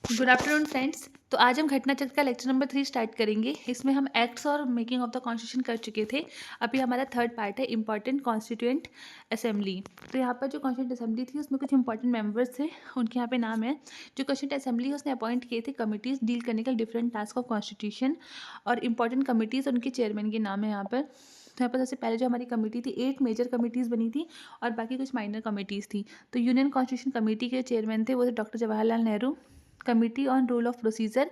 Good afternoon friends. तो आज हम घटना चक्र का लेक्चर नंबर 3 स्टार्ट करेंगे। इसमें हम एक्ट्स और मेकिंग ऑफ द कॉन्स्टिट्यूशन कर चुके थे। अभी हमारा थर्ड पार्ट है इंपॉर्टेंट कॉन्स्टिट्यूएंट असेंबली। तो यहाँ पर जो कॉन्स्टिट्यूएंट असेंबली थी उसमें कुछ इंपॉर्टेंट मेंबर्स थे, उनके यहाँ पे नाम है। जो कॉन्स्टिट्यूएंट असेंबली है उसने अपॉइंट किए थे कमिटीज़ डील करने का डिफरेंट टास्क ऑफ कॉन्स्टिट्यूशन, और इंपॉर्टेंट कमिटीज़ और उनके चेयरमैन के नाम है यहाँ पर। तो यहाँ पर सबसे पहले जो हमारी कमेटी थी 8 मेजर कमिटीज़ बनी थी और बाकी कुछ माइनर कमिटीज़ थी। तो यूनियन कॉन्स्टिट्यूशन कमेटी के चेयरमैन थे वो थे doctor Jawaharlal Nehru. Committee on rule of procedure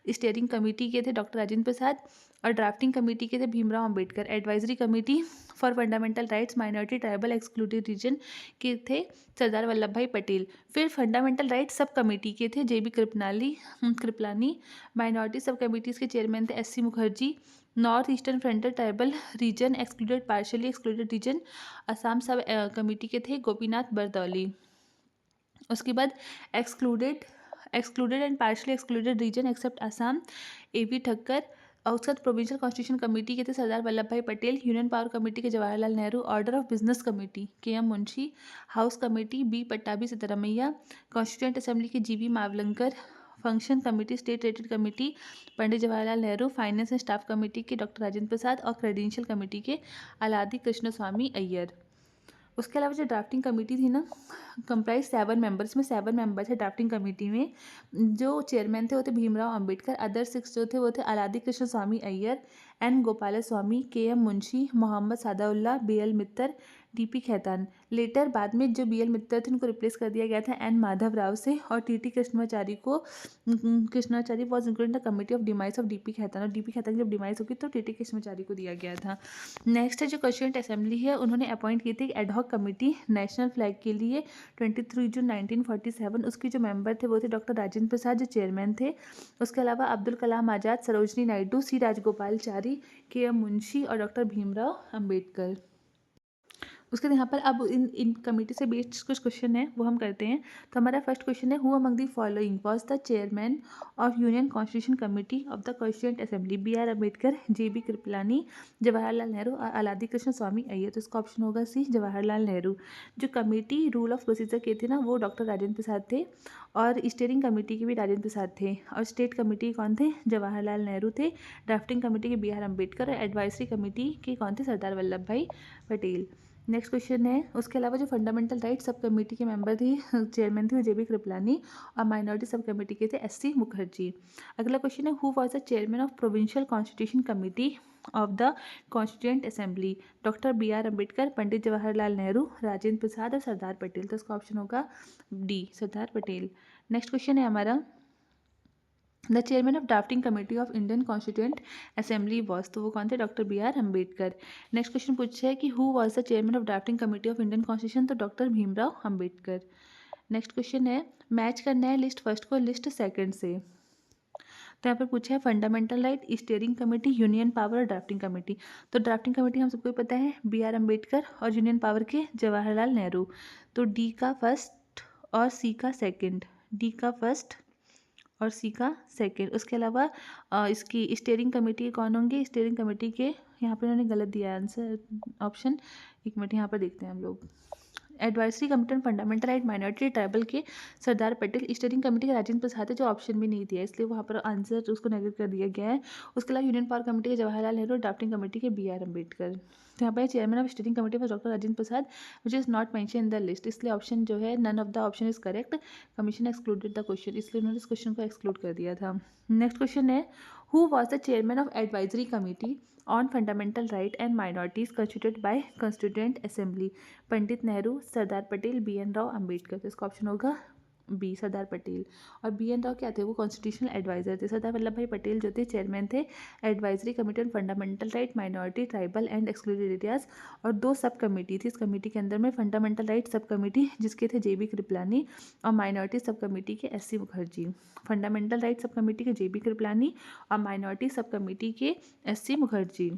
steering committee के थे डॉक्टर राजेंद्र प्रसाद, और ड्राफ्टिंग कमेटी के थे Bhimrao Ambedkar. Advisory committee for fundamental rights minority tribal excluded region के थे सरदार वल्लभ भाई पटेल। फिर फंडामेंटल राइट्स सब कमेटी के थे JB Kripalani. Minority sub committees के चेयरमैन थे SC Mukherjee. North eastern frontal tribal region excluded partially excluded region Assam sub committee के थे गोपीनाथ बरदौली। उसके बाद excluded and partially excluded region except Assam AV Thakkar. और उसके बाद प्रोविंशियल कॉन्स्टिट्यूशन कमेटी के थे सरदार Vallabh Bhai Patel. Union power committee के Jawaharlal Nehru. Order of business committee K M Munshi. House committee B Pattabhi Siddaramaiah. Constituent assembly के GV Mavalankar. Function committee state rated committee Pandit Jawaharlal Nehru. Finance and staff committee के doctor Rajendra Prasad और credential committee के अलादी कृष्ण स्वामी अय्यर। उसके अलावा जो ड्राफ्टिंग कमेटी थी ना, कंप्राइज 7 मेंबर्स में 7 मेंबर्स है ड्राफ्टिंग कमेटी में। जो चेयरमैन थे वो थे भीमराव अंबेडकर। अदर 6 जो थे वो थे Alladi Krishna Swami Ayyar, N Gopal Swami, K M Munshi, Mohammad Saadulla, B L Mitter, DP Khaitan. Later बाद में जो बी एल मित्तर थे उनको रिप्लेस कर दिया गया था एन माधव राव से, और टी टी कृष्णाचारी को Krishnachari was included in the committee of demise of DP Khaitan. और डीपी खैतान जब डिमाइस होगी तो टी टी कृष्णाचारी को दिया गया था। नेक्स्ट है जो कॉन्स्टिट्यूएंट असेंबली है, उन्होंने अपॉइंट की थी एडहॉक कमेटी नेशनल फ्लैग के लिए 23 जून 1947। उसके जो मेंबर थे वो थे डॉक्टर राजेंद्र प्रसाद जो चेयरमैन थे। उसके अलावा अब्दुल कलाम आज़ाद, सरोजनी नायडू, सी राजगोपालचारी, के एम मुंशी और डॉक्टर भीमराव अंबेडकर। उसके बाद यहाँ पर अब इन इन कमेटी से बेस्ड कुछ क्वेश्चन है वो हम करते हैं। तो हमारा फर्स्ट क्वेश्चन है, who among the following was the chairman of union constitution committee of the constituent assembly? B R Ambedkar, J B Kripalani, Jawaharlal Nehru और अलादी कृष्ण स्वामी अय्यर। तो इसका ऑप्शन होगा सी जवाहरलाल नेहरू। जो कमेटी रूल ऑफ प्रोसीजर के थे ना वो डॉक्टर राजेंद्र प्रसाद थे, और स्टीयरिंग कमेटी के भी राजेंद्र प्रसाद थे, और स्टेट कमेटी कौन थे? जवाहरलाल नेहरू थे। ड्राफ्टिंग कमेटी के बी आर अम्बेडकर, और एडवाइजरी कमेटी के कौन थे? सरदार वल्लभ भाई पटेल। नेक्स्ट क्वेश्चन है, उसके अलावा जो फंडामेंटल राइट सब कमेटी के मेंबर थे चेयरमैन थे वो जे बी कृपलानी, और माइनॉरिटी सब कमेटी के थे एस सी मुखर्जी। अगला क्वेश्चन है, who was the chairman of provincial constitution committee of the constituent assembly? Doctor B R Ambedkar, Pandit Jawaharlal Nehru, Rajendra Prasad और सरदार पटेल। तो इसका ऑप्शन होगा D Sardar Patel. Next question है हमारा, the chairman of drafting committee of Indian constituent assembly was. तो वो कौन थे? Doctor B R Ambedkar. Next question पूछा है कि who was the chairman of drafting committee of Indian constitution? तो doctor Bhimrao Ambedkar. Next question है, मैच करना है लिस्ट फर्स्ट को लिस्ट सेकंड से। तो यहाँ पर पूछा है fundamental right, steering committee, union power और ड्राफ्टिंग कमेटी। तो ड्राफ्टिंग कमेटी हम सबको पता है बी आर अम्बेडकर, और यूनियन पावर के जवाहरलाल नेहरू। तो डी का फर्स्ट और सी का सेकेंड, डी का फर्स्ट और सी का सेकेंड। उसके अलावा इसकी स्टीयरिंग कमेटी के कौन होंगे? स्टीयरिंग कमेटी के यहाँ पर उन्होंने गलत दिया आंसर ऑप्शन, एक मिनट यहाँ पर देखते हैं हम लोग। Advisory committee on fundamental right minority tribal के सरदार पटेल। स्टीयरिंग कमेटी के राजेंद्र प्रसाद है, जो ऑप्शन भी नहीं दिया इसलिए वहाँ पर आंसर उसको नेगेट कर दिया गया है। उसके अलावा यूनियन पावर कमेटी के जवाहरलाल नेहरू, ड्राफ्टिंग कमेटी के बी आर अम्बेडकर। तो यहाँ पर chairman of steering committee for doctor Rajendra Prasad which is not mention in the list, इसलिए ऑप्शन जो है none of the option is correct. Commission excluded the question, इसलिए उन्होंने इस क्वेश्चन को एक्सक्लूड कर दिया था। नेक्स्ट क्वेश्चन है, who was the chairman of advisory committee on fundamental right and minorities constituted bye constituent assembly? Pandit Nehru, Sardar Patel, B N Rao, Ambedkar. तो इसका ऑप्शन होगा बी सरदार पटेल। और बी एन राव क्या थे? वो कॉन्स्टिट्यूशनल एडवाइजर थे। सरदार वल्लभ भाई पटेल जो थे चेयरमैन थे advisory committee on fundamental right minority tribal and excluded areas. और 2 सब कमेटी थी इस कमेटी के अंदर में, फंडामेंटल राइट सब कमेटी जिसके थे जे बी कृपलानी, और माइनॉरिटी सब कमेटी के S C Mukherjee. Fundamental right sub committee के जे बी कृपलानी और माइनॉरिटी सब कमेटी के S C Mukherjee.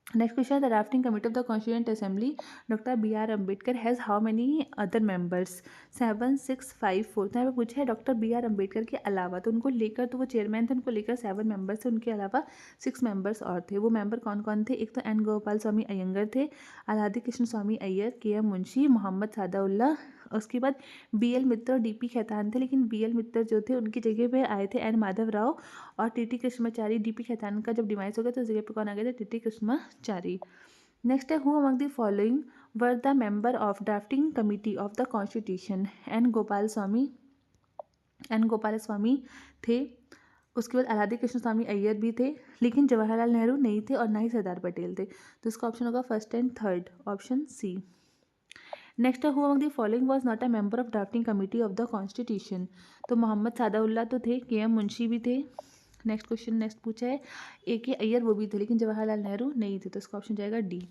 Next question है, the drafting committee of the constituent assembly doctor B R Ambedkar has how many other members? 7 6 5 4। तो यहाँ पे पूछा है डॉक्टर बी आर अम्बेडकर के अलावा, तो उनको लेकर, तो वो चेयरमैन थे, उनको लेकर 7 मेंबर्स थे, उनके अलावा 6 मेंबर्स और थे। वो मेंबर कौन कौन थे? एक तो एन गोपाल स्वामी अयंगर थे, अलादी कृष्ण स्वामी अय्यर, के एम मुंशी, मोहम्मद सादाउल्ला उसके बाद BL मित्र और DP खेतान थे, लेकिन BL मित्र जो थे उनकी जगह पे आए थे N माधव राव और TT कृष्णमाचारी। DP खेतान का जब डिमाइस हो गया तो उस जगह पे कौन आ गए थे? TT कृष्णमाचारी। नेक्स्ट है who among the following were the member of drafting committee of the constitution? N Gopal Swami थे। उसके बाद आलादी कृष्ण स्वामी अय्यर भी थे, लेकिन जवाहरलाल नेहरू नहीं थे और ना ही सरदार पटेल थे। तो इसका ऑप्शन होगा first and third, option C. Next है who among the following was not a member of drafting committee of the constitution? तो मोहम्मद सादाउल्ला तो थे, KM मुंशी भी थे। नेक्स्ट क्वेश्चन नेक्स्ट पूछा है AK अय्यर, वो भी थे, लेकिन जवाहरलाल नेहरू नहीं थे। तो इसका ऑप्शन जाएगा डी।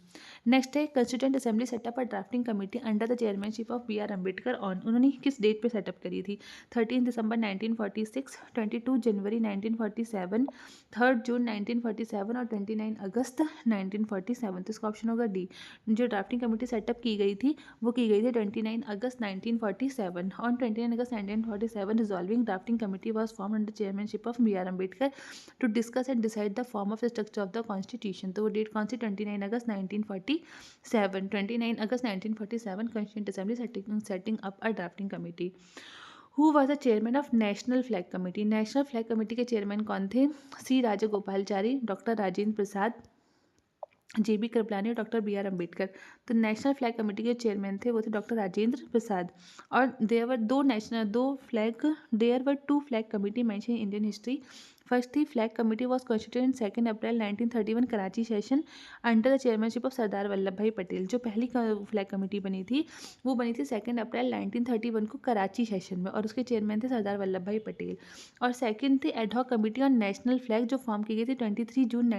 नेक्स्ट है constituent assembly setup a drafting committee under the chairmanship of BR Ambedkar on? उन्होंने किस डेट पे सेटअप करी थी? 13 दिसंबर 1946, 22 जनवरी 1947, 3 जून 1947 और 29 अगस्त 1947। तो इसका ऑप्शन होगा डी। जो ड्राफ्टिंग कमेटी सेटअप की गई थी वो की गई थी 29 अगस्त 1947। On 29 August 1947 resolving drafting committee was form under chairmanship of BR Ambedkar to discuss and decide the form of the structure of the constitution. तो वो डेट कौन सी? 29 अगस्त 1947। 29 अगस्त 1947 constituent assembly setting up a drafting committee. Who was the chairman of national flag committee? National flag committee के chairman कौन थे? C Rajagopalachari, doctor Rajendra प्रसाद, JB Kripalani और doctor BR Ambedkar. तो national flag committee के चेयरमैन थे वो थे डॉक्टर राजेंद्र प्रसाद। और there were two flag committee mention in Indian history. First थी flag committee was constituted in 2 April 1931 Karachi session under the chairmanship of Sardar Vallabh Bhai Patel. जो पहली फ्लैग कमेटी बनी थी वो बनी थी 2 अप्रैल 1931 को कराची सेशन में, और उसके चेयरमैन थे सरदार वल्लभ भाई पटेल। और सेकंड थी ad hoc committee on national flag जो फॉर्म की गई थी 23 जून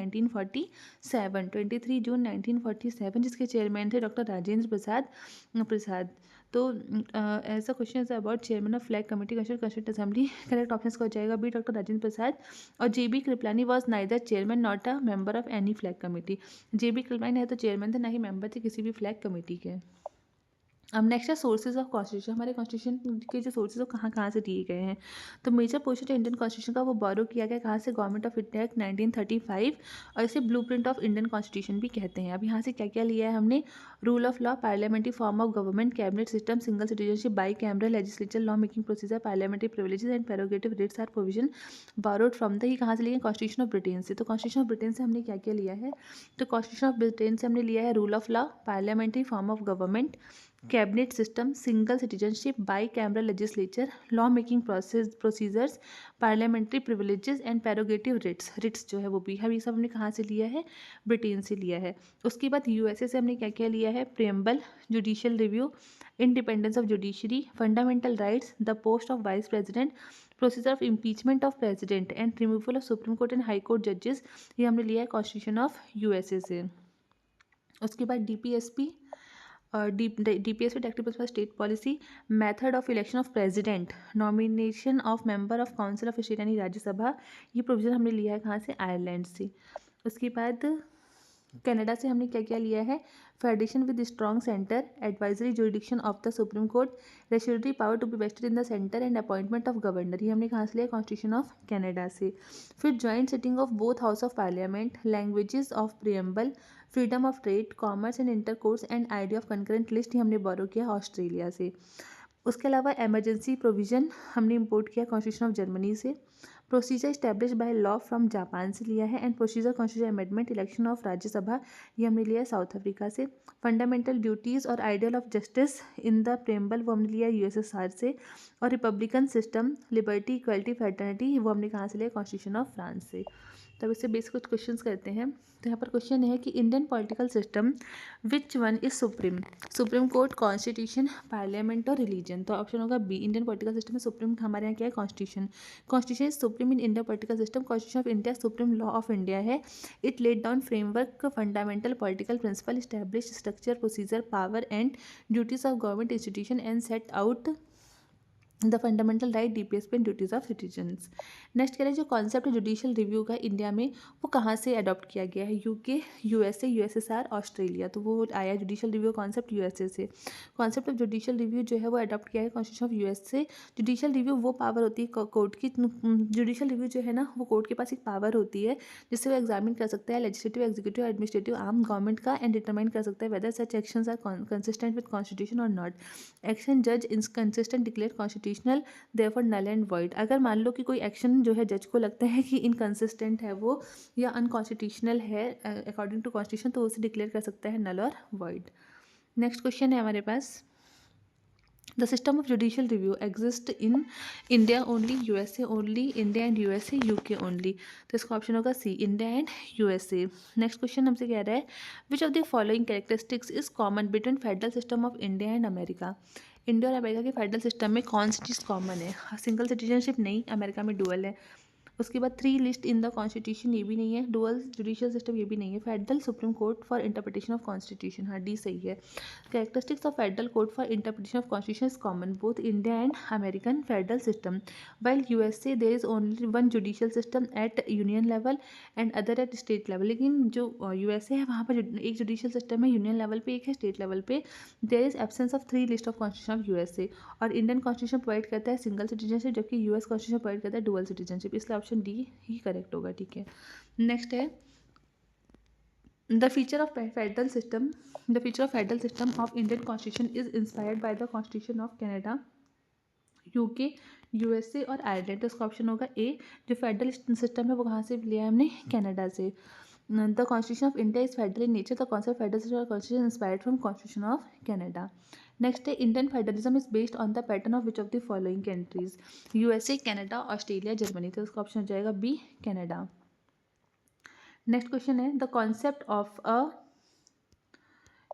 1947, जिसके चेयरमैन थे डॉक्टर राजेंद्र प्रसाद। तो ऐसा क्वेश्चन है about chairman of flag committee constituent assembly. Correct option को हो जाएगा बी, डॉक्टर राजेंद्र प्रसाद। और JB Kripalani was neither chairman not a member of any flag committee. JB Kripalani है तो चेयरमैन थे, ना ही मेंबर थे किसी भी फ्लैग कमेटी के। अब नेक्स्ट है सोर्सेज ऑफ कॉन्स्टिट्यूशन। हमारे कॉन्स्टिट्यूशन के जो सोर्सेज वो कहाँ से दिए गए हैं? तो मेजर पोर्शन जो इंडियन कॉन्स्टिट्यूशन का वो बोरो किया गया कहाँ से? गवर्नमेंट ऑफ इंडिया एक्ट 1935, और इसे ब्लूप्रिंट ऑफ इंडियन कॉन्स्टिट्यूशन भी कहते हैं। अब यहाँ से क्या क्या लिया है हमने? Rule of law, parliamentary form of government, cabinet system, single citizenship, bicameral legislature, law making procedure, parliamentary privileges and prerogative rights are provision borrowed from the. ये कहाँ से लिए? कॉन्स्टिट्यूशन ऑफ ब्रिटेन से। तो कॉन्स्टिट्यूशन ऑफ ब्रिटेन से हमने क्या क्या लिया है? तो कॉन्स्टिट्यूशन ऑफ ब्रिटेन से हमने लिया है rule of law, parliamentary form of government, cabinet system, single citizenship, bicameral legislature, law making procedures, parliamentary privileges and prerogative writs जो है वो भी हम ये सब हमने कहाँ से लिया है? ब्रिटेन से लिया है। उसके बाद USA से हमने क्या क्या लिया है? Preamble, judicial review, independence of judiciary, fundamental rights, the post of vice president, procedure of impeachment of president and removal of supreme court and high court जजेस। ये हमने लिया है कॉन्स्टिट्यूशन ऑफ USA से। उसके बाद DPSP, DPSP directive for state policy, method of election of president, nomination of member of council of state यानी राज्यसभा। ये प्रोविजन हमने लिया है कहाँ से? आयरलैंड से। उसके बाद कनाडा से हमने क्या क्या लिया है? Federation with strong centre, advisory jurisdiction of the supreme court, restoratory power to be vested in the centre and appointment of governor. ये हमने कहाँ से लिया? कॉन्स्टिट्यूशन ऑफ कनाडा से। फिर joint sitting of both house of parliament, languages of preamble, freedom of trade, commerce and intercourse and idea of concurrent list, ये हमने बोरो किया ऑस्ट्रेलिया से। उसके अलावा इमरजेंसी प्रोविजन हमने इंपोर्ट किया कॉन्स्टिट्यूशन ऑफ जर्मनी से। Procedure establish by law from Japan से लिया है। And procedure constitution amendment election of Rajya Sabha, ये हमने लिया है साउथ अफ्रीका से। फंडामेंटल ड्यूटीज़ और ideal of justice in the preamble, वो हमने लिया USSR से। और Republican system, liberty, equality, fraternity, वो हमने कहाँ से लिया? कॉन्स्टिट्यूशन ऑफ फ्रांस से। तब इससे बेसिक कुछ क्वेश्चन करते हैं। तो यहाँ पर क्वेश्चन है कि Indian political system which one is supreme? Supreme court, constitution, parliament और रिलीजन। तो ऑप्शन होगा बी, इंडियन पॉलिटिकल सिस्टम में सुप्रीम हमारे यहाँ क्या है? Constitution. Constitution is supreme in Indian political system. Constitution of India supreme law of India है। It laid down framework, fundamental political principle, establish structure, procedure, power and duties of government institution and set out the fundamental right, DPSP and duties of citizens. Next कह रहे हैं जो concept है judicial review का India में, वो कहाँ से अडॉप्ट किया गया है? UK, USA, USSR, Australia. तो वो आया जुडिशियल रिव्यू कॉन्सेप्ट यूएसए से। कॉन्सेप्ट ऑफ जुडिशियल रिव्यू जो है वो अडॉप्ट किया है कॉन्स्टिट्यूशन ऑफ यूएस से। जुडिशियल रिव्यू वो पावर होती है कोर्ट की। जुडिशियल रिव्यू जो है ना, वो कोर्ट के पास एक पावर होती है जिससे वो एग्जामिन कर सकता है legislative, executive, administrative arm government का, एंड डिटरमाइन कर सकता है whether such actions are consistent with constitution और नॉट। एक्शन जज inconsistent declare constitutional therefore null and void. अगर मान लो कि कोई एक्शन जो है जज को लगता है कि इनकंसिस्टेंट है वो या अनकॉन्स्टिट्यूशनल है अकॉर्डिंग टू कॉन्स्टिट्यूशन, तो उसे डिक्लेयर कर सकता है नल और वॉइड। नेक्स्ट क्वेश्चन है हमारे पास, the system of judicial review exist in India only, USA only, India and USA, UK only. तो इसका ऑप्शन होगा C, India and USA. Next question हमसे कह रहा है which of the following characteristics is common between federal system of India and America. India और America के federal system में कौन सी चीज़ कॉमन है? सिंगल सिटीजनशिप नहीं, अमेरिका में डुअल है। उसके बाद 3 लिस्ट इन द कॉन्स्टिट्यूशन, ये भी नहीं है। डुअल जुडिशियल सिस्टम, ये भी नहीं है। Federal supreme court for interpretation of constitution, हाँ डी सही है। Characteristics of federal court for interpretation of constitution is common both India and American federal system. While USA there is only one judicial system at union level and other at state level. लेकिन जो USA है वहाँ पर एक judicial system है union level पे, एक है स्टेट लेवल पे। There is absence of 3 list of constitution of USA. और इंडियन कॉन्स्टिट्यूशन प्रोवाइड करता है सिंगल सिटीजनशिप, जबकि यूएस कॉन्स्टिट्यूशन प्रोवाइड करता है डुअल सिटीजनशिप। इसलिए ऑप्शन डी ही करेक्ट होगा, ठीक है। नेक्स्ट है the feature of federal system, the feature of federal system of Indian constitution is inspired by the constitution of Canada, UK, USA और Ireland. तो इसका ऑप्शन होगा ए। जो फेडरल सिस्टम है वो कहाँ से लिया है हमने? कनाडा से। The constitution of India is federal in nature, the concept federal system constitution inspired from constitution of Canada. Next है Indian federalism is based on the pattern of which of the following countries? USA, Canada, Australia, Germany. तो इसका option हो जाएगा B, Canada. Next question है the concept of a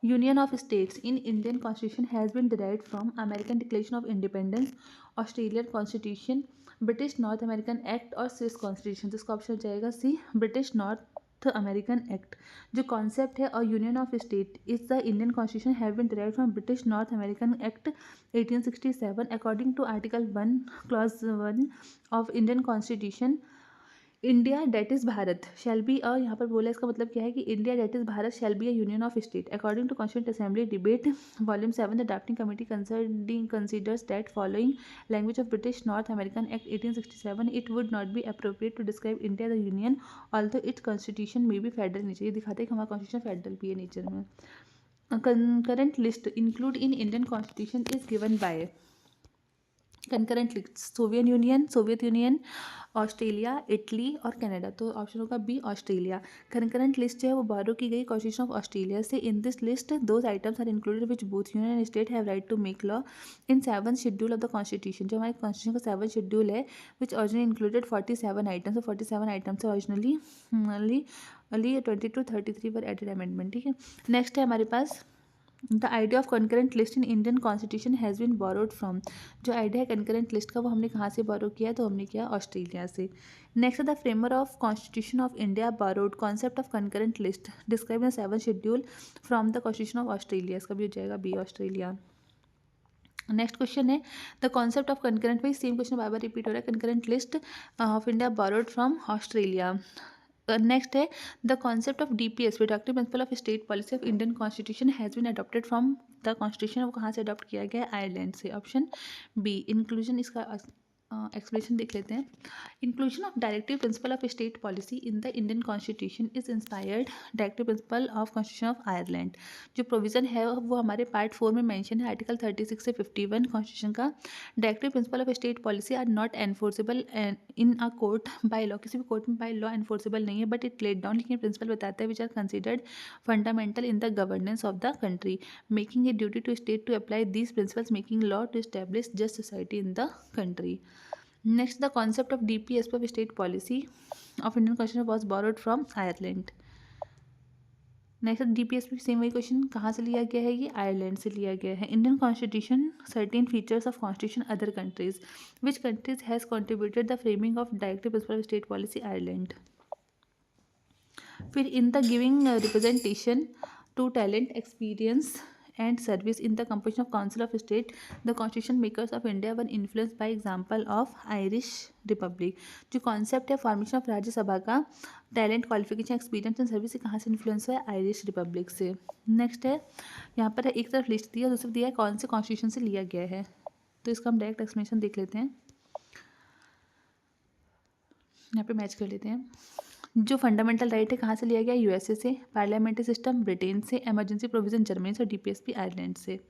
union of states in Indian constitution has been derived from American declaration of independence, Australian constitution, British North American Act और Swiss constitution. तो इसका option हो जाएगा C, British North American Act. जो concept है और union of state is the Indian constitution have been derived from British North American Act 1867 according to article 1 clause 1 of Indian constitution. India that is Bharat shall be a, यहाँ पर बोला इसका मतलब क्या है कि India that is Bharat shall be a union of state according to constituent assembly debate volume 7 the drafting committee considers that following language of British North American Act 1867 it would not be appropriate to describe India the union although its constitution may be federal nature. ये दिखाते हैं कि हमारा constitution federal भी है nature में। concurrent list include in Indian constitution is given by concurrent list Soviet union, Australia, Italy और Canada. तो ऑप्शन होगा बी, ऑस्ट्रेलिया। कंकरेंट लिस्ट जो है वो बारो की गई कॉन्स्टिट्यूशन ऑफ ऑस्ट्रेलिया से। In this list those items are included which both union and state have right to make law in 7 schedule of the constitution. जो हमारे कॉन्स्टिट्यूशन का 7 शेड्यूल है which originally included 47 items. 47 items है originally 22-33 पर added amendment, ठीक है। Next है हमारे पास the idea of concurrent list in Indian constitution has been borrowed from. जो आइडिया है कंकरेंट लिस्ट का वो हमने कहाँ से बोरो किया? तो हमने किया ऑस्ट्रेलिया से। Next the framer of constitution of India borrowed concept of concurrent list describe in 7 schedule from the constitution of Australia. इसका भी हो जाएगा बी, ऑस्ट्रेलिया। नेक्स्ट क्वेश्चन है द कॉन्सेप्ट ऑफ कंकरेंट, भाई सेम क्वेश्चन बार बार repeat हो रहा है। Concurrent list of India borrowed from Australia. Next है the concept of DPS directive principle of state policy of Indian constitution has been adopted from the constitution. वो कहाँ से अडॉप्ट किया गया है? आयरलैंड से। Option B, inclusion. इसका explanation देख लेते हैं। Inclusion of directive principle of state policy in the Indian constitution is inspired directive principle of constitution of Ireland. जो प्रोविजन है वो हमारे पार्ट 4 में मेंशन है, आर्टिकल 36 से 51 कॉन्स्टिट्यूशन का। Directive principle of state policy are not enforceable in a court by law. किसी भी कोर्ट में बाय लॉ एनफोर्सेबल नहीं है, बट इट लेट डाउन, लेकिन प्रिंसिपल बताता है which are considered fundamental in the governance of the country, making it duty to state to apply these principles, making law to establish just society in the country. Next, the concept of DPS of state policy of Indian Constitution was borrowed from Ireland. Next DPS भी same वही question कहाँ से लिया गया है? ये Ireland से लिया गया है। Indian constitution certain features of constitution other countries, which countries has contributed the framing of directive principle of state policy? Ireland. फिर in the giving representation to talent, experience and service in the composition of Council of State, the constitution makers of India were influenced by example of Irish Republic. जो concept है formation of Rajya Sabha का, talent, qualification, experience and service, कहाँ से influence हुआ है? Irish Republic से. Next है, यहाँ पर एक तरफ लिस्ट दिया, दूसरी दिया है कौन से कॉन्स्टिट्यूशन से लिया गया है. तो इसका हम डायरेक्ट एक्सप्लेनेशन देख लेते हैं. यहाँ पे मैच कर लेते हैं. जो फंडामेंटल राइट है कहाँ से लिया गया? यूएसए से. पार्लियामेंट्री सिस्टम ब्रिटेन से. इमरजेंसी प्रोविजन जर्मनी से. और डीपीएसपी आयरलैंड से.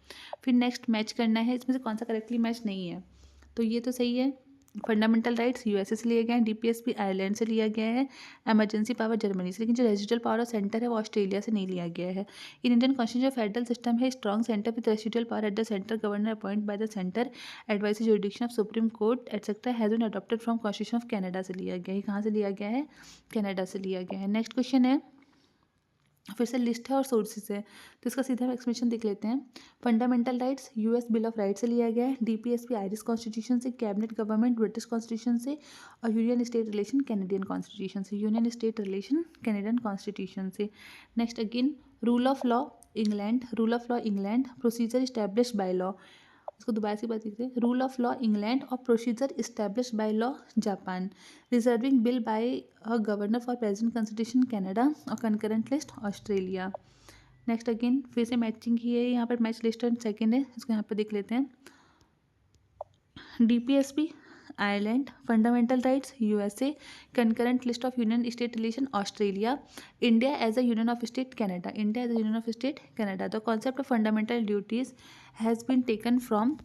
फिर नेक्स्ट मैच करना है, इसमें से कौन सा करेक्टली मैच नहीं है. तो ये तो सही है. फंडामेंटल राइट्स यूएसए से लिए गए हैं, डीपीएसपी आयरलैंड से लिया गया है, इमरजेंसी पावर जर्मनी से. लेकिन जो रेजिडुअल पावर ऑफ सेंटर है वो ऑस्ट्रेलिया से नहीं लिया गया है. इन इंडियन कॉन्स्टिट्यूशन जो फेडरल सिस्टम है, strong centre with residual power at the centre, governor appoint by the centre, advice jurisdiction of supreme court etcetera, has been adopted from constitution of Canada से लिया गया है. कहाँ से लिया गया है? कनाडा से लिया गया है. नेक्स्ट क्वेश्चन है, फिर से लिस्ट है और सोर्सेज है, तो इसका सीधा हम एक्सप्लेनेशन देख लेते हैं. Fundamental rights US bill of rights से लिया गया है, डीपीएसपी आयरिश कॉन्स्टिट्यूशन से, कैबिनेट गवर्नमेंट ब्रिटिश कॉन्स्टिट्यूशन से, और union state relation Canadian constitution से. Union state relation Canadian constitution से. Next again, rule of law England. Rule of law England, procedure established by law. इसको दोबारा से बात देखते हैं. रूल ऑफ लॉ इंग्लैंड और procedure established by law Japan. Reserving bill by a governor for present constitution Canada और concurrent list Australia. Next again फिर से मैचिंग ही है, यहाँ पर मैच लिस्ट एंड सेकेंड है, इसको यहाँ पर देख लेते हैं. DPSP Ireland, fundamental rights USA, concurrent list of union state relation Australia, India as a union of state Canada. India as a union of state Canada. The concept of fundamental duties has been taken from.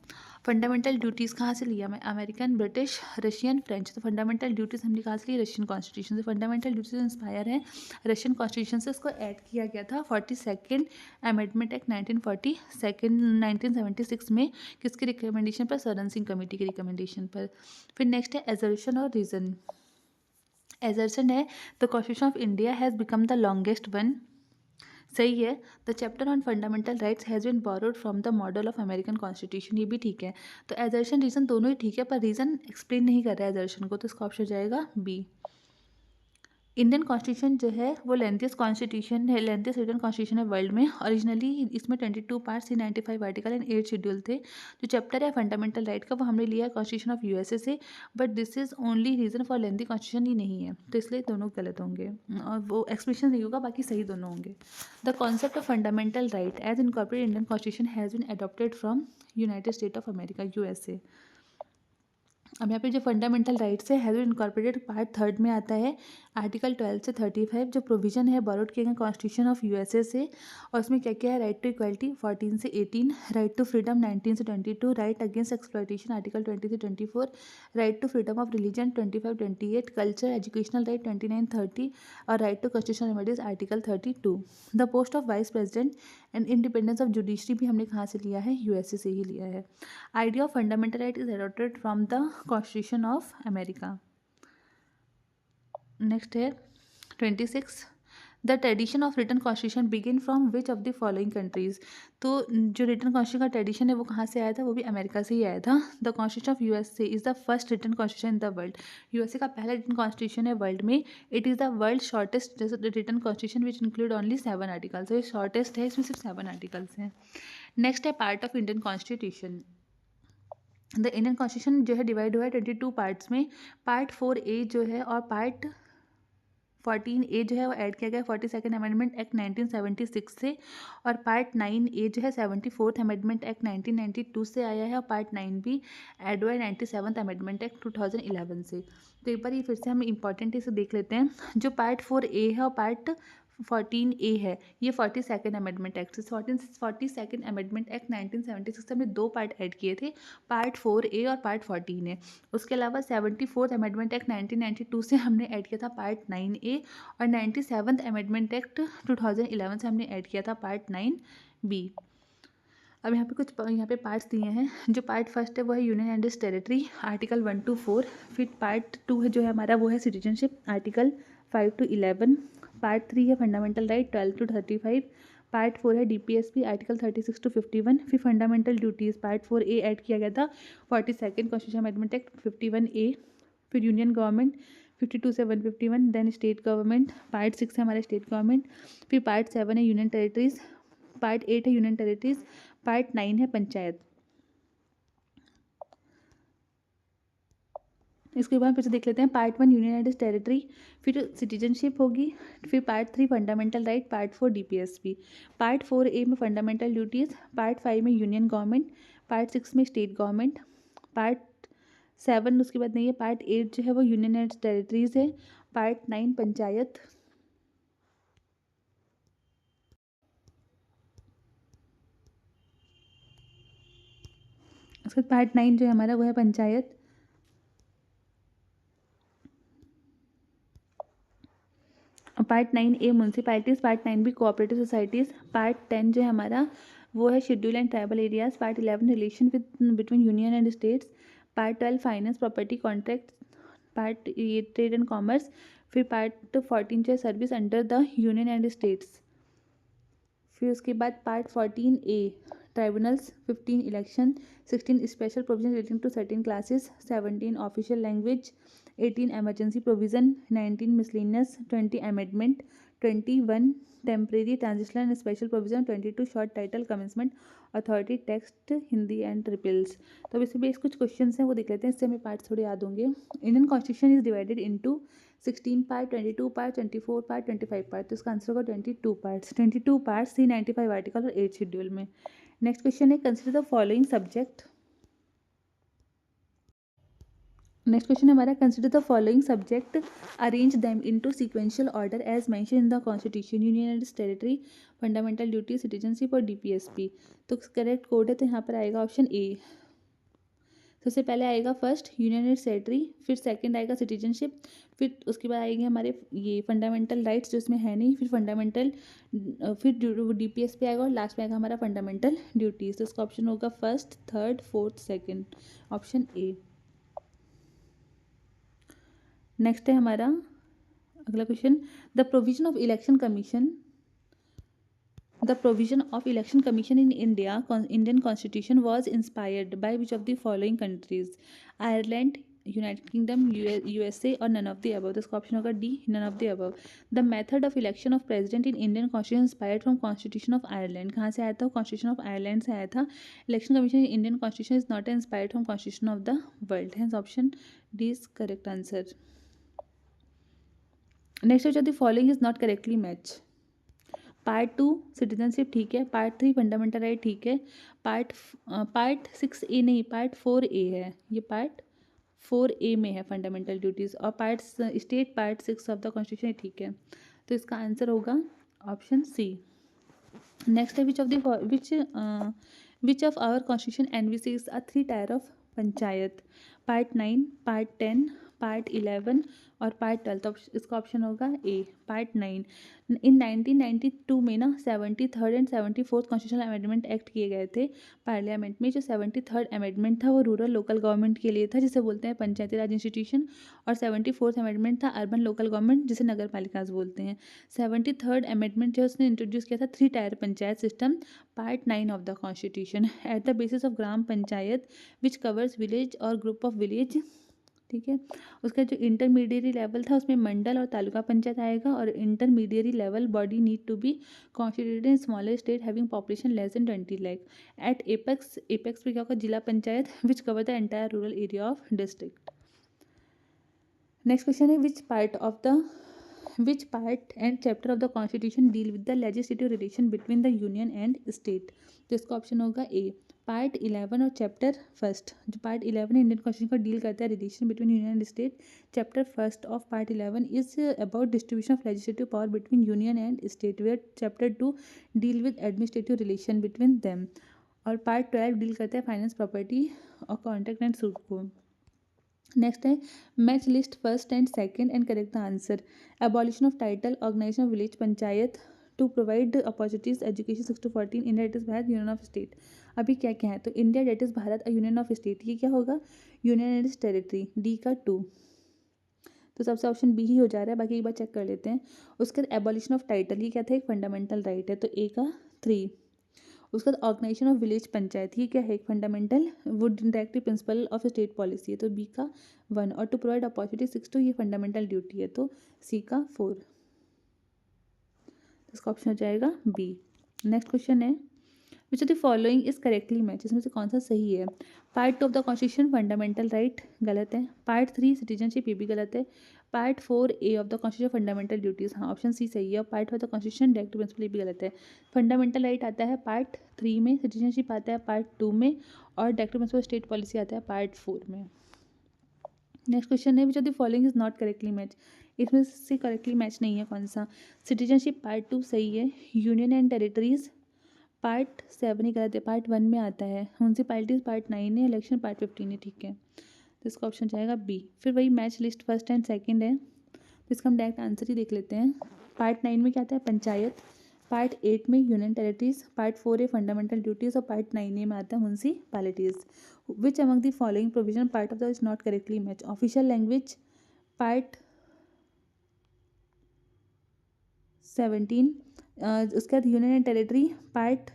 Fundamental duties कहाँ से लिया मैं? American, British, Russian, French. तो fundamental duties हमने कहाँ से ली? Russian constitution से. फंडामेंटल ड्यूटीज इंस्पायर है रशियन कॉन्स्टिट्यूशन से. इसको ऐड किया गया था 42nd अमेंडमेंट एक्ट 1976 में. किसकी रिकमेंडेशन पर? सरन सिंह कमेटी की रिकमेंडेशन पर. फिर नेक्स्ट है एजर्शन और रीजन. एजर्शन है the constitution of India has become the longest one. सही है. The chapter on fundamental rights has been borrowed from the model of American constitution. ये भी ठीक है. तो एजर्शन रीजन दोनों ही ठीक है, पर रीजन एक्सप्लेन नहीं कर रहा है एजर्शन को, तो इसका ऑप्शन हो जाएगा बी. इंडियन कॉन्स्टिट्यूशन जो है वो लेंथीस्ट कॉन्स्टिट्यूशन है, लेंथीस्ट रिटन कॉन्स्टिट्यूशन है वर्ल्ड में. ओरिजिनली इसमें 22 पार्ट्स, 95 आर्टिकल एंड 8 शेड्यूल थे. जो चैप्टर है फंडामेंटल राइट का वो हमने लिया है कॉन्स्टिट्यूशन ऑफ यूएसए से, but this is only reason for lengthy constitution ही नहीं है, तो इसलिए दोनों गलत होंगे और वो एक्सप्लेनेशन नहीं होगा, बाकी सही दोनों होंगे. The concept of fundamental right as incorporated Indian constitution has been adopted from United State of America USA. अब यहाँ पे जो फंडामेंटल राइट्स है हैज़ बीन इनकॉर्पोरेटेड पार्ट 3 में आता है, आर्टिकल 12 से 35. जो प्रोविजन है बोरोड किए गए कॉन्स्टिट्यूशन ऑफ यूएसए से, और उसमें क्या क्या है? राइट टू इक्वलिटी 14 से 18, राइट टू फ्रीडम 19 से 22, राइट अगेंस्ट एक्सप्लॉयटेशन आर्टिकल 20 से 24, right to freedom of religion 25-28, culture educational right 29-30, और right to constitutional remedies article 32. The post of vice president and independence of judiciary भी हमने कहाँ से लिया है? यूएसए से ही लिया है. Idea of fundamental right is adopted from the constitution of America. Next है 26. The tradition of written constitution begin from which of the following countries. तो जो रिटन कॉन्स्टिट्यूशन का ट्रेडिशन है वो कहाँ से आया था? वो भी अमेरिका से ही आया था. The constitution of USA is the first written constitution in the world. USA का पहला रिटन कॉन्स्टिट्यूशन है वर्ल्ड में. It is the world shortest written constitution which include only 7 articles. तो ये शॉर्टेस्ट है, इसमें सिर्फ 7 आर्टिकल्स हैं. नेक्स्ट है part of Indian constitution. The Indian constitution जो है डिवाइड हुआ है 22 पार्ट्स में. पार्ट 4A जो है और पार्ट 14A जो है वो ऐड किया गया 42nd अमेंडमेंट एक्ट 1976 से, और पार्ट 9A जो है 74th अमेंडमेंट एक्ट 1992 से आया है, और पार्ट 9B ऐड हुआ है 97th अमेंडमेंट एक्ट 2011 से. तो एक बार ये फिर से हम इंपॉर्टेंट इसे देख लेते हैं. जो पार्ट 4A है और पार्ट 14A है, ये 42nd अमेंडमेंट एक्ट से. 42nd अमेंडमेंट एक्ट 1976 से हमने 2 पार्ट ऐड किए थे, पार्ट 4A और पार्ट 14 है. उसके अलावा 74th अमेंडमेंट एक्ट 1992 से हमने ऐड किया था पार्ट 9A, और 97th अमेंडमेंट एक्ट 2011 से हमने ऐड किया था पार्ट 9B. अब यहाँ पे कुछ यहाँ पे पार्ट्स दिए हैं. जो पार्ट फर्स्ट है वो है union and it's territory article 1 to 4. फिर पार्ट 2 है जो है हमारा वो है सिटीजनशिप आर्टिकल 5 to 11. पार्ट 3 है फंडामेंटल राइट 12 to 35. पार्ट 4 है डीपीएसपी आर्टिकल 36 to 51. फिर fundamental duties part 4A add किया गया था 42nd constitution amendment act 51A. फिर यूनियन गवर्नमेंट 52 से 151. देन स्टेट गवर्नमेंट पार्ट 6 है हमारा स्टेट गवर्नमेंट. फिर पार्ट 7 है यूनियन टेरिटरीज पार्ट 8 है यूनियन टेरिटरीज, पार्ट 9 है पंचायत। इसके बाद फिर से देख लेते हैं पार्ट 1 यूनियन एंड टेरिटरी, फिर सिटीजनशिप होगी, फिर part 3 fundamental right, part 4 DPSP, part 4A में फंडामेंटल ड्यूटीज़, पार्ट 5 में यूनियन गवर्नमेंट, पार्ट 6 में स्टेट गवर्नमेंट, पार्ट 7 उसके बाद नहीं है, पार्ट 8 जो है वो यूनियन एंड टेरिटरीज है, पार्ट 9 पंचायत, उसके बाद पार्ट 9 जो है हमारा वो है panchayat. Part 9A municipalities, part 9B cooperative societies, part 10 जो है हमारा वो है schedule and tribal areas, part 11 relation with between union and states, part 12 finance property contract, part ये ट्रेड एंड कॉमर्स, फिर पार्ट 14 जो है service under the union and states, फिर उसके बाद part 14A tribunals, 15 election, 16 special provision relating to certain classes, 17 official language, 18 emergency provision, 19 miscellaneous, 20 amendment, 21 temporary transitional and special provision, 22 short title commencement authority text Hindi and repeals. तो अब इसमें base कुछ questions हैं वो देख लेते हैं, इससे हमें पार्ट थोड़े याद होंगे। Indian constitution is divided into 16 part, 22 part, 24 part, 25 part, तो इसका आंसर होगा 22 पार्ट्स, 22 पार्ट्स, 395 आर्टिकल और 8 शेड्यूल में। नेक्स्ट क्वेश्चन है consider the following subject. Next question हमारा consider the following subject, arrange them into sequential order as mention in the constitution, union and territory, fundamental duty, citizenship और DPSP. तो correct code है तो यहाँ पर आएगा option A. सबसे पहले आएगा फर्स्ट यूनियन एंड टेरिटरी, फिर सेकंड आएगा सिटीजनशिप, फिर उसके बाद आएंगे हमारे ये फंडामेंटल राइट्स जो इसमें है नहीं, फिर फंडामेंटल, फिर डीपीएसपी आएगा और लास्ट में आएगा हमारा फंडामेंटल ड्यूटीज। तो इसका ऑप्शन होगा first, third, fourth, second, option A. Next है हमारा अगला question, the provision of election commission, the provision of election commission in India Indian constitution was inspired by which of the following countries, Ireland, United Kingdom, USA और none of the above. तो इसका option होगा D, none of the above. The method of election of president in Indian constitution inspired from constitution of Ireland. कहाँ से आया था? Constitution of Ireland से आया था। Election commission in Indian constitution is not inspired from constitution of the world, hence option D is correct answer. Next which of the following is not correctly match. Part 2 citizenship ठीक है, part 3 fundamental right ठीक है, part 6A नहीं, part 4A है, ये part 4A में है fundamental duties, और part state part 6 of the constitution ठीक है। तो इसका आंसर होगा ऑप्शन सी। नेक्स्ट है which of our constitution envisages a 3 tier of panchayat, part 9, part 10, part 11 और पार्ट 12। तो इसका ऑप्शन होगा ए, पार्ट 9। इन 1992 में ना 73rd and 74th constitutional amendment act किए गए थे पार्लियामेंट में। जो 73rd अमेंडमेंट था वो रूरल लोकल गवर्नमेंट के लिए था, जिसे बोलते हैं पंचायती राज इंस्टीट्यूशन, और 74th अमेंडमेंट था अर्बन लोकल गवर्नमेंट, जिसे नगर पालिकाज बोलते हैं। 73rd अमेंडमेंट जो उसने इंट्रोड्यूस किया था 3 tyre panchayat system, part 9 of the constitution, at the basis of gram panchayat which covers village और ग्रुप ऑफ विलेज, ठीक है। उसका जो इंटरमीडिएरी लेवल था उसमें मंडल और तालुका पंचायत आएगा, और intermediary level body need to be constituted in smaller state having population less than 20 lakh. At apex पे क्या होगा? Zila panchayat which cover the entire rural area of district. Next question है which part and chapter of the constitution deal with the legislative relation between the union and state. तो इसका option होगा A, part 11 और chapter first. जो part 11 Indian constitution को deal करता है relation between union and state. Chapter first of part 11 is about distribution of legislative power between union and state, where chapter 2 deal with administrative relation between them, और part 12 deal करता है finance, property और contract and suit को। Next है match list first and second and correct the answer. Abolition of title, organisation of village panchayat to provide opportunities education 6 to 14, India that is Bharat, union of state. अभी क्या क्या है? तो India that is Bharat, union of state, ये क्या होगा? Union and territory, D का 2। तो सबसे ऑप्शन बी ही हो जा रहा है, बाकी एक बार चेक कर लेते हैं। उसके बाद एबॉलिशन ऑफ टाइटल, ये क्या था? एक फंडामेंटल राइट है, तो ए का 3। उसके बाद ऑर्गेनाइजेशन ऑफ विलेज पंचायत, ये क्या है? एक fundamental would directive principle of state policy है, तो बी का 1। और टू प्रोवाइड अपॉर्चुनिटी 6 to, ये फंडामेंटल ड्यूटी है, तो सी का 4। इसका ऑप्शन हो जाएगा बी। नेक्स्ट क्वेश्चन है which of the following is correctly match, इसमें से कौन सा सही है। Part 2 of the constitution fundamental right गलत है। पार्ट 3 सिटीजनशिप ये भी गलत है। Part 4 A of the constitution fundamental duties, हाँ ऑप्शन सी सही है। और part 5 of the constitution direct principle ये भी गलत है। फंडामेंटल राइट आता है पार्ट 3 में, सिटीजनशिप आता है पार्ट 2 में, और डायरेक्ट प्रिंसिपल स्टेट पॉलिसी आता है पार्ट 4 में। नेक्स्ट क्वेश्चन है which of the following is not correctly match, इसमें से करेक्टली मैच नहीं है कौन सा। सिटीजनशिप पार्ट 2 सही है। यूनियन एंड टेरिटरीज पार्ट 7 ही गलत है, पार्ट 1 में आता है। म्यूनसिपैलिटीज पार्ट 9 है। इलेक्शन पार्ट 15 है, ठीक है। तो इसका ऑप्शन जाएगा बी। फिर वही match list first and second है, तो इसका हम डायरेक्ट आंसर ही देख लेते हैं। पार्ट 9 में क्या आता है, पंचायत। पार्ट 8 में यूनियन टेरिटरीज। पार्ट 4 है फंडामेंटल ड्यूटीज, और पार्ट 9 में आता है municipalities. Which among the following provision part of the is not correctly match, official language part 17, उसके बाद यूनियन एंड टेरिटरी पार्ट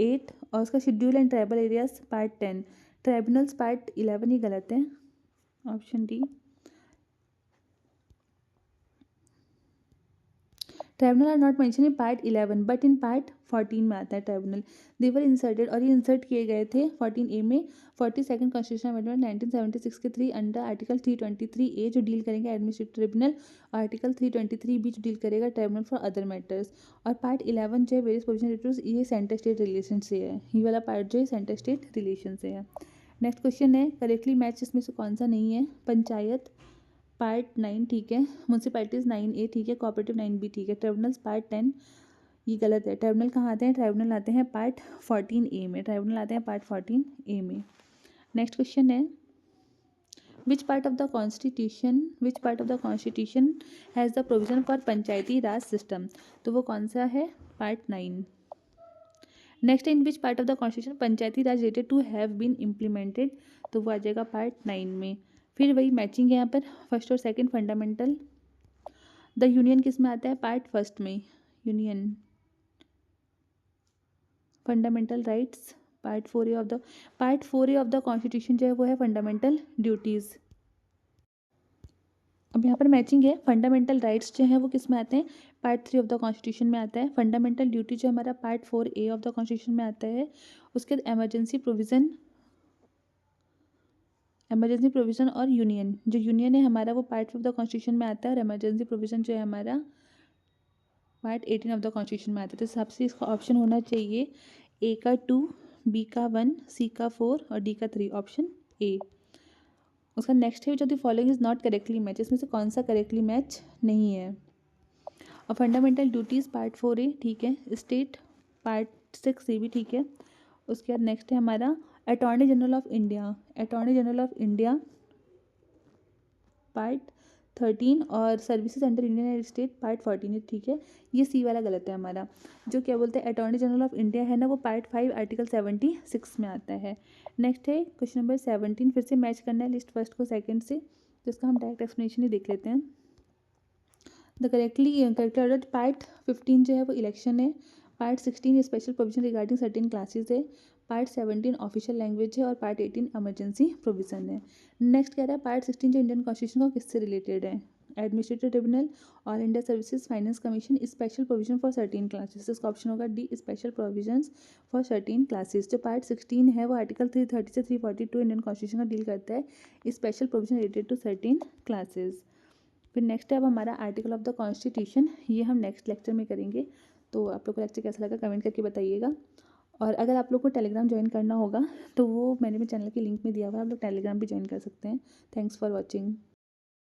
8, और उसका schedule and tribal areas part 10। Tribunals part 11 ही गलत है, option D. Tribunal are not mention in part 11 but in part 14 में आता है ट्राइब्यूनल। देवर इंसर्टेड, और ये इंसर्ट किए गए थे 14A में 42nd कॉन्स्टिट्यूशन अमेंडमेंट 1976 के 3 अंडर आर्टिकल 323A जो डील करेंगे एडमिनिस्ट्रेटिव ट्रिब्यूनल, और आर्टिकल 323B जो डील करेगा ट्राइब्यूनल फॉर अदर मैटर्स। और पार्ट 11 जो है वेरियस प्रोविजन ये सेंटर स्टेट रिलेशन से है, ये वाला पार्ट जो है सेंटर स्टेट रिलेशन से है। नेक्स्ट क्वेश्चन है करेक्टली मैच इसमें से कौन सा नहीं है। पंचायत पार्ट 9 ठीक है। म्यूनसिपैलिटीज़ 9A ठीक है। कोऑपरेटिव 9B ठीक है। ट्राइब्यूनल्स पार्ट 10 ये गलत है। ट्राइब्यूनल कहाँ आते हैं, ट्राइब्यूनल आते हैं पार्ट 14A में, ट्राइब्यूनल आते हैं पार्ट 14A में। नेक्स्ट क्वेश्चन है which part of the constitution has the provision for panchayati raj system, तो वो कौन सा है, part 9। Next in which part of the constitution panchayati raj related to have been implemented, तो वो आ जाएगा पार्ट 9 में। फिर वही मैचिंग है यहाँ पर, फर्स्ट और सेकंड फंडामेंटल। द यूनियन किस में आता है, पार्ट फर्स्ट में। Union fundamental rights part 4A of the constitution जो है वो है फंडामेंटल ड्यूटीज़। अब यहाँ पर मैचिंग है, फंडामेंटल राइट्स जो है वो किस में आते हैं, पार्ट 3 ऑफ द कॉन्स्टिट्यूशन में आता है। फंडामेंटल ड्यूटी जो हमारा part 4A of the constitution में आता है। उसके बाद एमरजेंसी प्रोविज़न और यूनियन, जो यूनियन है हमारा वो पार्ट 5 ऑफ द कॉन्स्टिट्यूशन में आता है, और एमरजेंसी प्रोविज़न जो है हमारा पार्ट 18 ऑफ द कॉन्स्टिट्यूशन में आता है। तो हिसाब से इसका ऑप्शन होना चाहिए ए का 2, बी का 1, सी का 4 और डी का 3, ऑप्शन ए। उसका नेक्स्ट है जो the following is not correctly match, इसमें से कौन सा करेक्टली मैच नहीं है। और फंडामेंटल ड्यूटीज़ पार्ट 4A ठीक है। स्टेट पार्ट 6C भी ठीक है। उसके बाद नेक्स्ट है हमारा attorney general of India part 13, और services under Indian state part 14 ठीक है। ये सी वाला गलत है हमारा। जो क्या बोलते हैं अटॉर्नी जनरल ऑफ इंडिया है ना, वो पार्ट 5 आर्टिकल 76 में आता है। नेक्स्ट है क्वेश्चन नंबर 17, फिर से मैच करना है लिस्ट फर्स्ट को सेकंड से, तो इसका हम डायरेक्ट एक्सप्लेनेशन ही देख लेते हैं। द करेक्ट ऑर्डर पार्ट 15 जो है वो इलेक्शन है। Part 16 special provision regarding certain classes है। पार्ट 17 ऑफिशियल लैंग्वेज है, और पार्ट 18 इमरजेंसी प्रोविजन है। नेक्स्ट कह रहा है पार्ट 16 जो इंडियन कॉन्स्टिट्यूशन का किससे रिलेटेड है, administrative tribunal, all India services finance commission, special provision for certain classes, इसका ऑप्शन होगा D, special provisions for certain classes. जो पार्ट 16 है वो आर्टिकल 330 से 342 इंडियन कॉन्स्टिट्यूशन का डील करता है, special provision related to certain classes. फिर नेक्स्ट है अब हमारा आर्टिकल ऑफ द कॉन्स्टिट्यूशन, ये हम नेक्स्ट लेक्चर में करेंगे। तो आप लोग को लेक्चर कैसा लगा कमेंट करके बताइएगा। और अगर आप लोग को टेलीग्राम ज्वाइन करना होगा तो वो मैंने मेरे चैनल के लिंक में दिया हुआ है, आप लोग टेलीग्राम भी ज्वाइन कर सकते हैं। Thanks for watching.